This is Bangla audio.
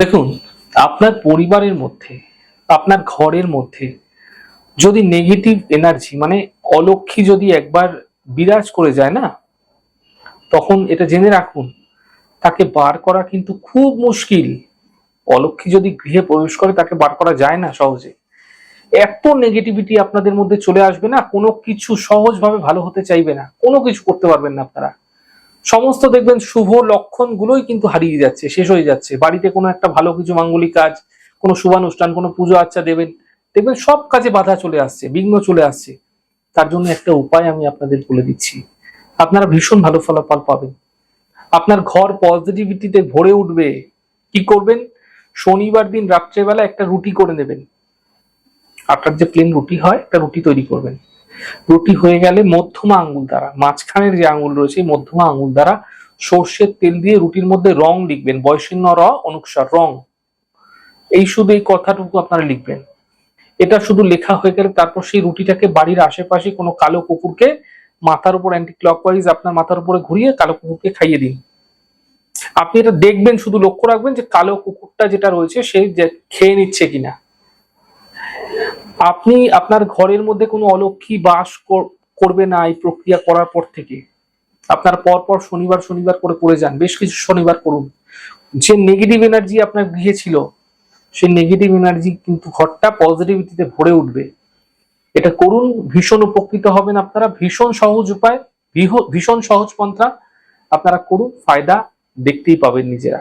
দেখুন, আপনার পরিবারের মধ্যে, আপনার ঘরের মধ্যে যদি নেগেটিভ এনার্জি মানে অলক্ষী যদি একবার বিরাজ করে যায় না, তখন এটা জেনে রাখুন তাকে বার করা কিন্তু খুব মুশকিল। অলক্ষী যদি গৃহে প্রবেশ করে তাকে বার করা যায় না সহজে। এত নেগেটিভিটি আপনাদের মধ্যে চলে আসবে না, কোনো কিছু সহজভাবে ভালো হতে চাইবে না, কোনো কিছু করতে পারবেন না আপনারা। সমস্ত দেখবেন শুভ লক্ষণ গুলোই কিন্তু হারিয়ে যাচ্ছে, শেষ হয়ে যাচ্ছে। বাড়িতে কোনো একটা ভালো কিছু মাঙ্গলিক কাজ, কোনো শুভানুষ্ঠান, কোনো পুজো আচ্চা দেবেন, দেখবেন সব কাজে বাধা চলে আসছে, বিঘ্ন চলে আসছে। তার জন্য একটা উপায় আমি আপনাদের বলে দিচ্ছি, আপনারা ভীষণ ভালো ফলাফল পাবেন। আপনার ঘর পজিটিভিটিতে ভরে উঠবে। কি করবেন? শনিবার দিন রাত্রেবেলা একটা রুটি করে নেবেন। আটার যে প্লেন রুটি হয়, একটা রুটি তৈরি করবেন। রুটি হয়ে গেলে মধ্যমা আঙ্গুল দ্বারা, মাঝখানের যে আঙ্গুল রয়েছে মধ্যমা আঙ্গুল দ্বারা সর্ষের তেল দিয়ে রুটির মধ্যে রং লিখবেন, বয়সিন্ন র অনুসার রং। এই শুধু এই কথাটুকু আপনারা লিখবেন। এটা শুধু লেখা হয়ে গেলে তারপর সেই রুটিটাকে বাড়ির আশেপাশে কোনো কালো কুকুরকে মাথার উপর অ্যান্টি ক্লকওয়াইজ আপনার মাথার উপরে ঘুরিয়ে কালো কুকুরকে খাইয়ে দিন। আপনি এটা দেখবেন, শুধু লক্ষ্য রাখবেন যে কালো কুকুরটা যেটা রয়েছে সে যে খেয়ে নিচ্ছে কিনা। আপনি আপনার ঘরের মধ্যে কোনো অলক্ষী বাস করবে না এই প্রক্রিয়া করার পর থেকে। আপনার পরপর শনিবার শনিবার করে করে যান, বেশ কিছু শনিবার করুন। যে নেগেটিভ এনার্জি আপনার গৃহে ছিল সেই নেগেটিভ এনার্জি কিন্তু ঘরটা পজিটিভিটিতে ভরে উঠবে। এটা করুন, ভীষণ উপকৃত হবেন আপনারা। ভীষণ সহজ উপায়, ভীষণ সহজ পন্থা। আপনারা করুন, ফায়দা দেখতেই পাবেন নিজেরা।